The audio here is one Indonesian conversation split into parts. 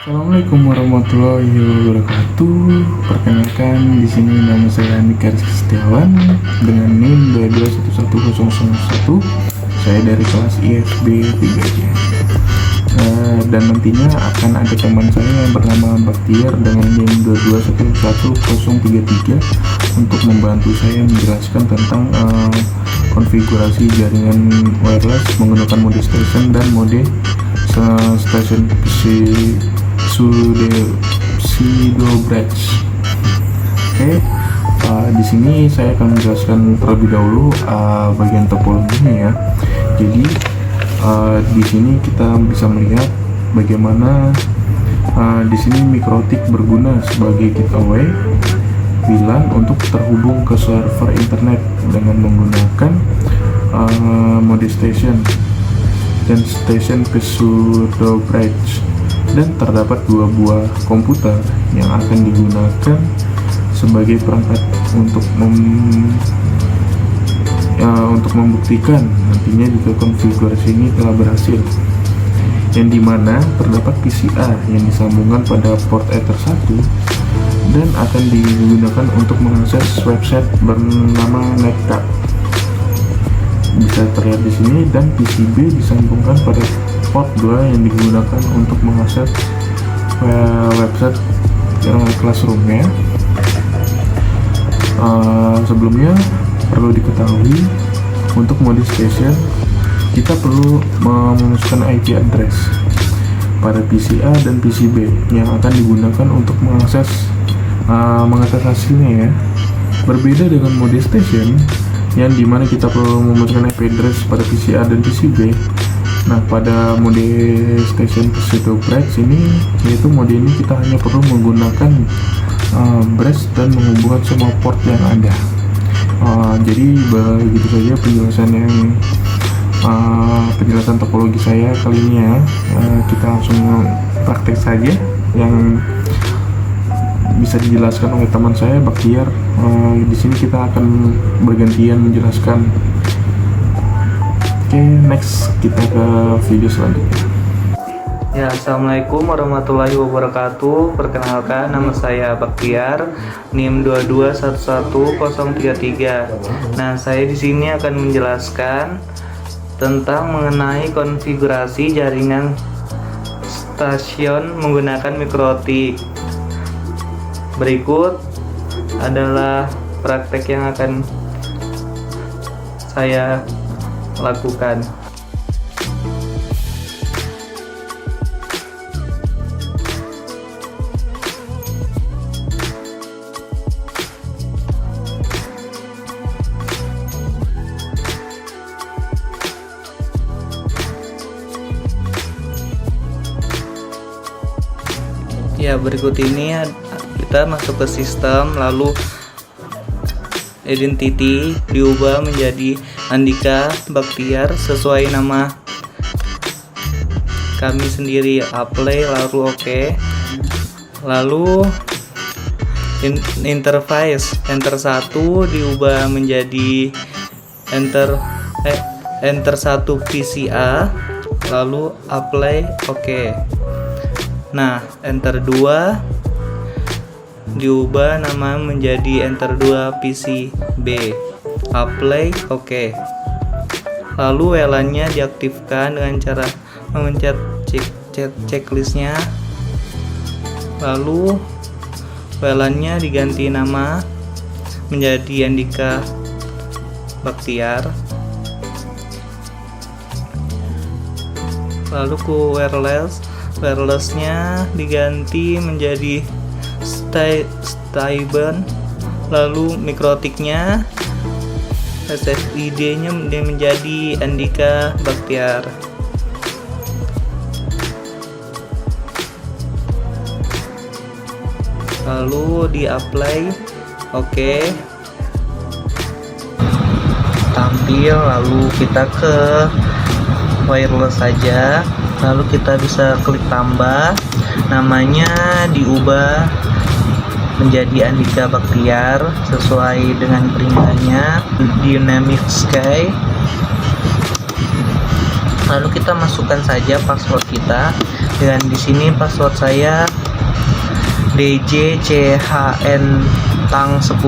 Assalamualaikum warahmatullahi wabarakatuh. Perkenalkan, di sini nama saya Andika Rizky Setiawan dengan NIM 2211001. Saya dari kelas ISB 3 dan nantinya akan ada teman saya yang bernama Baktiar dengan NIM 2211033 untuk membantu saya menjelaskan tentang konfigurasi jaringan wireless menggunakan mode station dan mode station pseudo bridge. Oke, di sini saya akan menjelaskan terlebih dahulu bagian topologinya ya. Jadi di sini kita bisa melihat bagaimana di sini mikrotik berguna sebagai gateway WLAN untuk terhubung ke server internet dengan menggunakan mode station dan station pseudo bridge. Dan terdapat dua buah komputer yang akan digunakan sebagai perangkat untuk membuktikan nantinya jika konfigurasi ini telah berhasil, yang dimana terdapat PCA yang disambungkan pada port Ether 1 dan akan digunakan untuk mengakses website bernama Netcap, bisa terlihat di sini, dan PCB disambungkan pada port 2 yang digunakan untuk mengakses website Classroom ya. Sebelumnya perlu diketahui, untuk mode station kita perlu memasukkan IP address pada PCA dan PCB yang akan digunakan untuk mengakses hasilnya ya. Berbeda dengan mode station yang dimana kita perlu memasukkan IP address pada PCA dan PCB. Nah, pada mode station pseudo bridge ini, yaitu mode ini kita hanya perlu menggunakan bridge dan menghubungkan semua port yang ada. Jadi begitu saja penjelasan topologi saya kali ini ya. Kita langsung praktek saja yang bisa dijelaskan oleh teman saya Baktiar. Di sini kita akan bergantian menjelaskan. Oke, next kita ke video selanjutnya. Ya, assalamualaikum warahmatullahi wabarakatuh. Perkenalkan, nama saya Baktiar, NIM 2211033. Nah, saya di sini akan menjelaskan tentang mengenai konfigurasi jaringan stasiun menggunakan mikrotik. Berikut adalah praktek yang akan saya lakukan. Ya, berikut ini kita masuk ke sistem, lalu identity diubah menjadi Andika Baktiar sesuai nama kami sendiri. Apply, lalu OK. Lalu interface enter 1 diubah menjadi enter 1 PCA, lalu apply OK. Nah, enter 2 diubah nama menjadi enter 2 PCB, apply OK. Lalu WLAN-nya diaktifkan dengan cara memencet checklistnya. Lalu WLAN-nya diganti nama menjadi Andika Baktiar. Lalu ke wireless-nya diganti menjadi Stayben. Lalu mikrotiknya SSID-nya menjadi Andika Baktiar. Lalu di apply OK. Tampil, lalu kita ke wireless saja, lalu kita bisa klik tambah, namanya diubah menjadi Andika Baktiar sesuai dengan perintahnya, Dynamic Sky. Lalu kita masukkan saja password kita, dan di sini password saya DJCHN tang 10.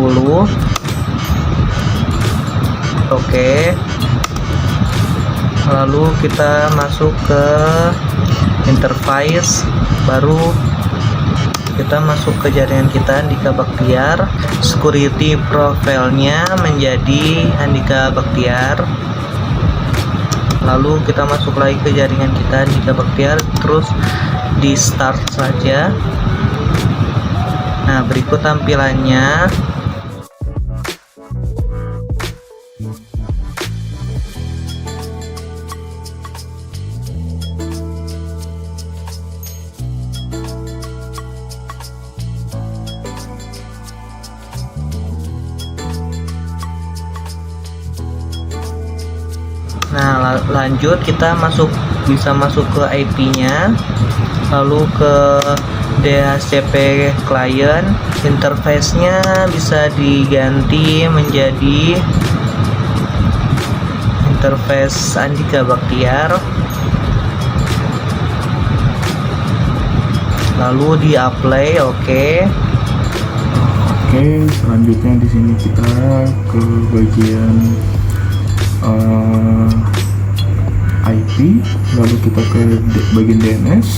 Oke. Lalu kita masuk ke interface, baru kita masuk ke jaringan kita Andika Bakhtiar. Security profile-nya menjadi Andika Bakhtiar. Lalu kita masuk lagi ke jaringan kita Andika Bakhtiar, terus di start saja. Nah, berikut tampilannya. Nah, lanjut kita bisa masuk ke IP-nya, lalu ke DHCP client. Interface-nya bisa diganti menjadi interface Andika Bakhtiar. Lalu di apply. Oke, selanjutnya di sini kita ke bagian IP, lalu kita ke bagian DNS,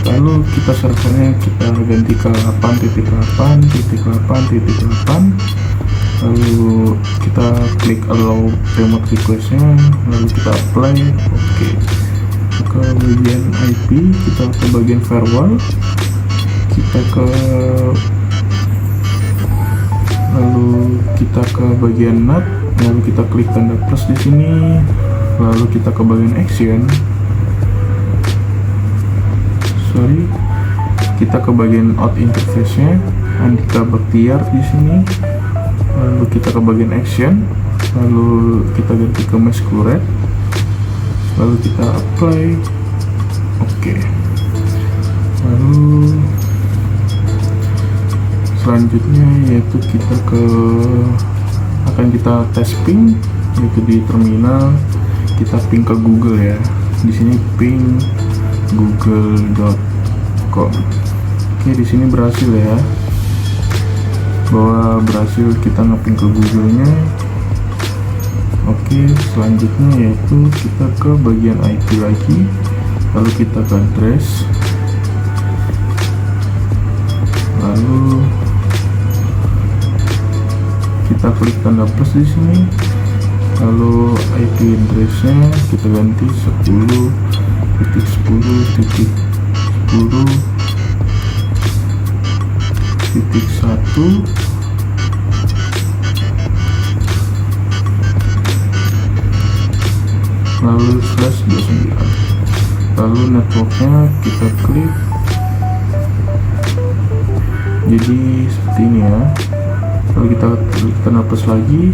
lalu kita servernya kita ganti ke 8.8.8.8, lalu kita klik allow remote requestnya, lalu kita apply. Oke, ke bagian IP, kita ke bagian firewall, lalu kita ke bagian NAT, lalu kita klik tanda plus di sini, lalu kita ke bagian action. Kita ke bagian out interface-nya Andika Bakhtiar di sini, lalu kita ke bagian action, lalu kita ganti ke masquerade, lalu kita apply. Oke. Lalu selanjutnya yaitu kita akan kita tes ping, yaitu di terminal kita ping ke Google ya. Di sini ping google.com. Oke, di sini berhasil ya, bahwa berhasil kita ngeping ke Google-nya. Oke, selanjutnya yaitu kita ke bagian IP lagi, lalu kita ke address, lalu kita klik tanda plus di sini, lalu IP address-nya kita ganti 10.10.10.1, lalu /29, lalu networknya kita klik jadi seperti ini ya. Lalu kita klik tanda plus lagi,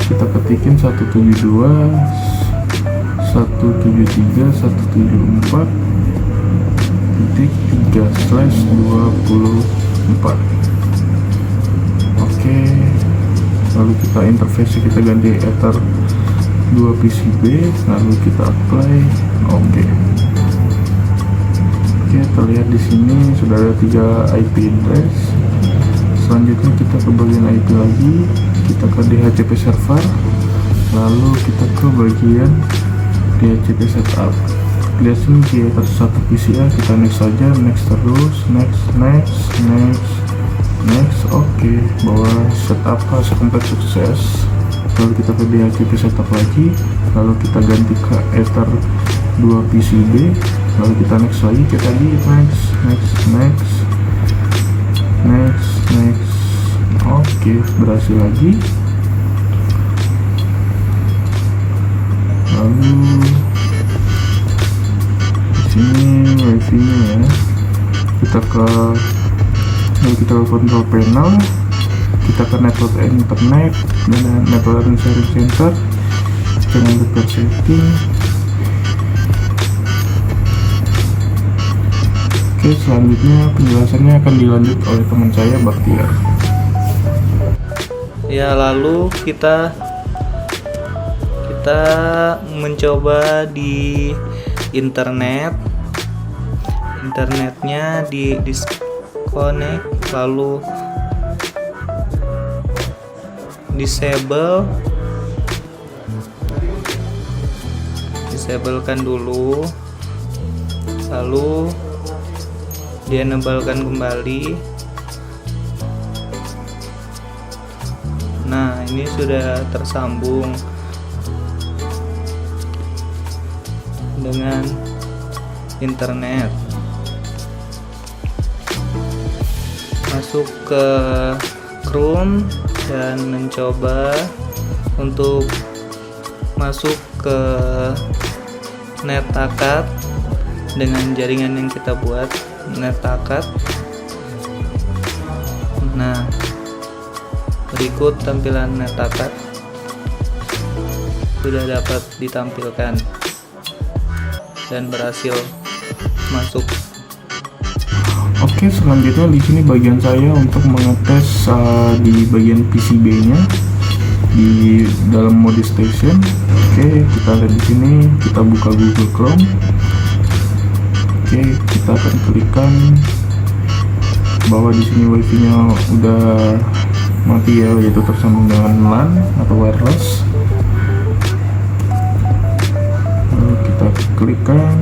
kita ketikin 172.173.3/24. Oke, lalu kita interface kita ganti ether 2 PCB, lalu kita apply. Oke, terlihat di sini sudah ada 3 IP address. Selanjutnya kita ke bagian IP lagi, kita ke DHCP server, lalu kita ke bagian DHCP setup. Lihat sini dia satu PCA, kita next saja, next terus, next. Oke, bahwa setup komplit sukses. Lalu kita ke DHCP setup lagi, lalu kita ganti ke ether 2 PCB, lalu kita next lagi, kita tadi next. Oke, berhasil lagi. Lalu di sini wifi-nya ya, kita ke control panel, kita ke network internet dan network and sharing center, jangan lupa setting. Oke, selanjutnya penjelasannya akan dilanjut oleh teman saya, Bakhtiar. Ya, lalu kita mencoba di internetnya di disconnect, lalu disablekan dulu, lalu di-enablekan kembali. Nah, ini sudah tersambung dengan internet. Masuk ke Chrome dan mencoba untuk masuk ke NetAcad dengan jaringan yang kita buat, NetAcad. Nah, berikut tampilan NetAcad sudah dapat ditampilkan dan berhasil masuk. Oke, selanjutnya di sini bagian saya untuk mengetes di bagian PCB-nya di dalam mode station. Oke, kita lihat di sini, kita buka Google Chrome. Oke, kita akan klikkan bahwa di sini wifi-nya udah mati ya, yaitu tersambung dengan LAN atau wireless. Lalu kita klikkan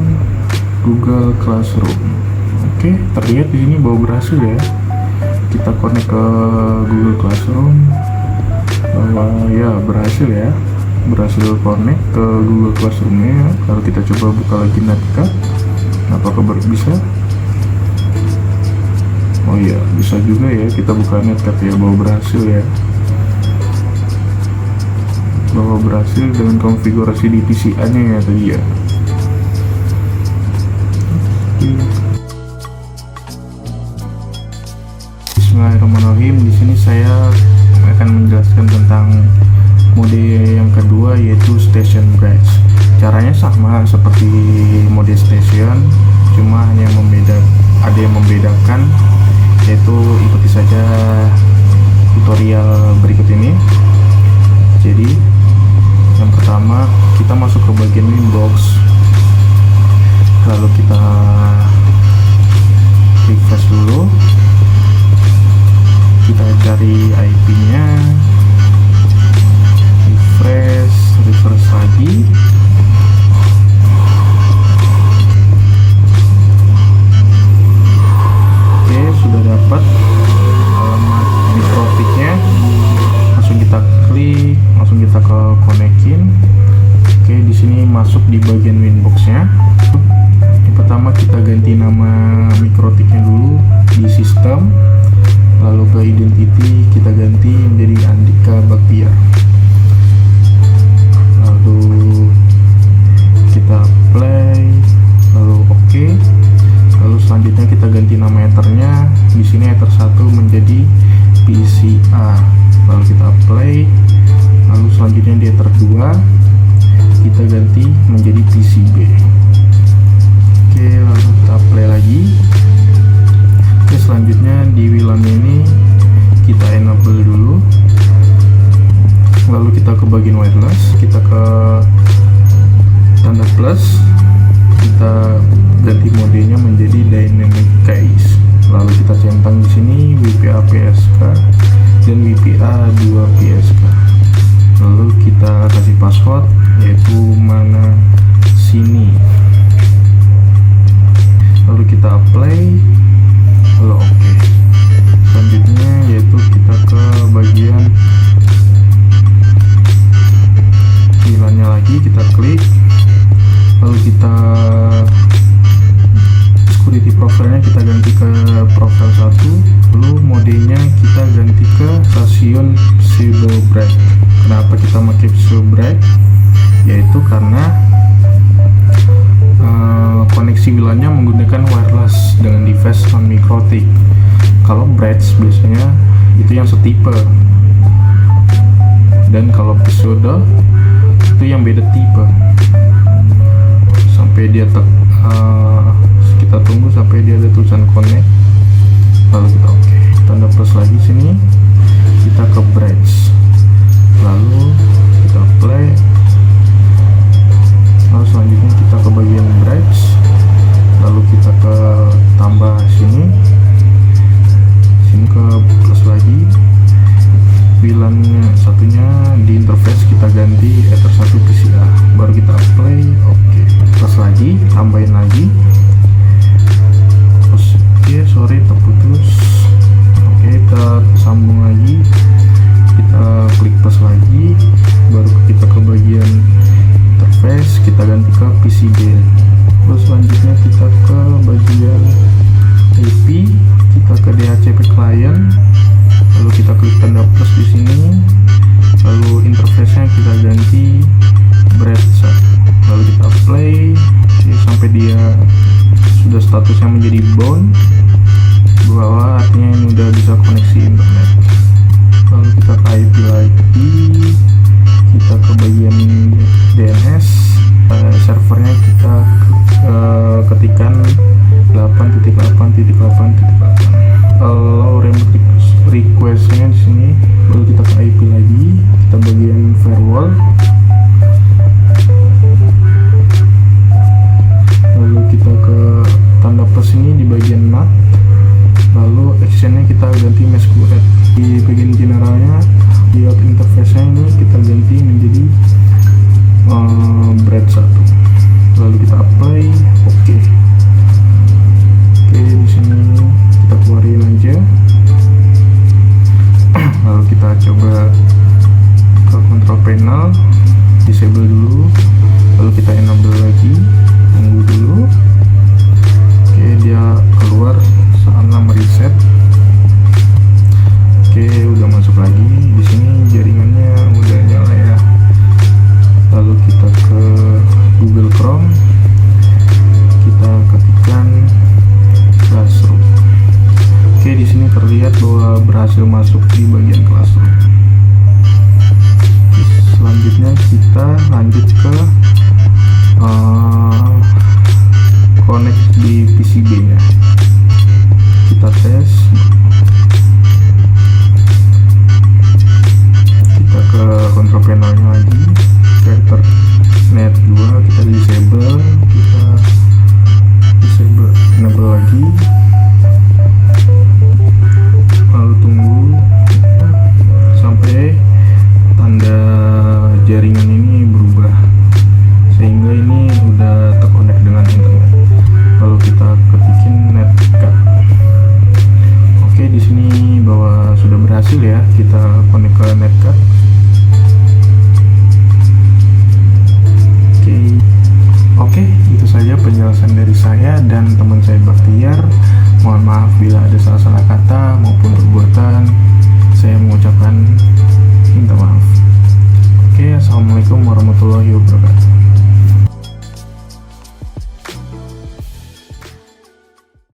Google Classroom. Oke, terlihat di sini bahwa berhasil ya. Kita connect ke Google Classroom, bahwa ya berhasil ya, berhasil connect ke Google Classroom-nya. Kalau kita coba buka lagi NetAcad, apakah bisa? Oh iya, bisa juga ya, kita buka NetAcad ya, bahwa berhasil ya, bahwa berhasil dengan konfigurasi di PCA-nya ya tadi ya. Bismillahirrahmanirrahim. Di sini saya akan menjelaskan tentang mode yang kedua, yaitu Station Bridge. Caranya sama seperti mode station, cuma hanya ada yang membedakan, yaitu ikuti saja tutorial berikut ini. Jadi yang pertama, kita masuk ke bagian Winbox, lalu kita refresh dulu, kita cari IP-nya, refresh lagi. Oke, sudah dapat alamat mikrotiknya. Langsung kita klik, langsung kita ke konekin. Oke, di sini masuk di bagian Winbox-nya. Yang pertama kita ganti nama mikrotiknya dulu di sistem, lalu ke identity kita ganti menjadi Andika Baktiar, lalu kita play, lalu oke. Lalu selanjutnya kita ganti nama ethernya, di sini ether 1 menjadi PCA, lalu kita play. Lalu selanjutnya di ether 2 kita ganti menjadi PCB. Oke, lalu kita play lagi. Oke, selanjutnya di WLAN ini kita enable dulu, lalu kita ke bagian wireless, kita ke tanda plus, kita ganti modenya menjadi dynamic case, lalu kita centang di sini WPA PSK dan WPA 2 PSK, lalu kita kasih password yaitu mana sini, lalu kita apply, lalu oke. Selanjutnya yaitu kita ke bagian WLAN-nya lagi, kita klik, lalu kita security profile-nya kita ganti ke profile 1, lalu modenya kita ganti ke stasiun pseudo break. Kenapa kita pakai pseudo break? Yaitu karena koneksi WLAN-nya menggunakan wireless dengan device non mikrotik. Kalau bridge biasanya itu yang setipe, dan kalau pseudo itu yang beda tipe. Sampai dia kita tunggu sampai dia ada tulisan connect, lalu kita oke. Tanda plus lagi sini, kita ke bridge. lalu kita play. Lalu selanjutnya kita ke bagian bridge, lalu kita ke tambah sini ke plus lagi, bilangnya satunya di interface kita ganti Ether 1 PCA, baru kita apply. Oke, plus lagi, tambahin lagi. Terus sorry terputus. Oke, kita sambung lagi, kita klik plus lagi, baru kita ke bagian interface, kita ganti ke PCB. Terus selanjutnya kita ke bagian IP, kita ke DHCP client, lalu kita klik tanda plus di sini, lalu interface-nya kita ganti breadth, lalu kita play. Oke, sampai dia sudah statusnya menjadi bound, bahwa artinya ini udah bisa koneksi internet. Lalu kita ke IP lagi, kita ke bagian DNS, servernya kita ketikkan 8.8.8.8. Kalau requestnya di sini, baru kita ke IP lagi, kita bagian firewall, lalu kita ke tanda plus ini di bagian NAT, lalu exchange-nya kita ganti MesQL. Di bagian generalnya, di out interface-nya ini kita ganti menjadi breadth 1, lalu kita apply. Oke, di sini kita keluarin aja, lalu kita coba ke control panel, disable dulu, lalu kita enable lagi, tunggu dulu. Oke, dia keluar saatnya mereset. Oke, udah masuk lagi. Di sini jaringannya udah nyala ya. Lalu kita ke Google Chrome, kita ketikkan Classroom. Oke, di sini terlihat bahwa berhasil masuk di bagian Classroom. Selanjutnya kita lanjut ke connect di PCB nya. Kita tes, kita ke control panelnya lagi, ke Ethernet 2 kita disable, enable lagi, lalu tunggu sampai tanda jaringan ini berubah sehingga ini udah terkonek dengan internet. Lalu kita ketikin netcard. Oke, di sini bahwa sudah berhasil ya, kita konek ke netcard. Oke, itu saja penjelasan dari saya dan teman saya Bakhtiar. Mohon maaf bila ada salah-salah kata maupun perbuatan. Saya mengucapkan minta maaf. Oke, assalamualaikum warahmatullahi wabarakatuh.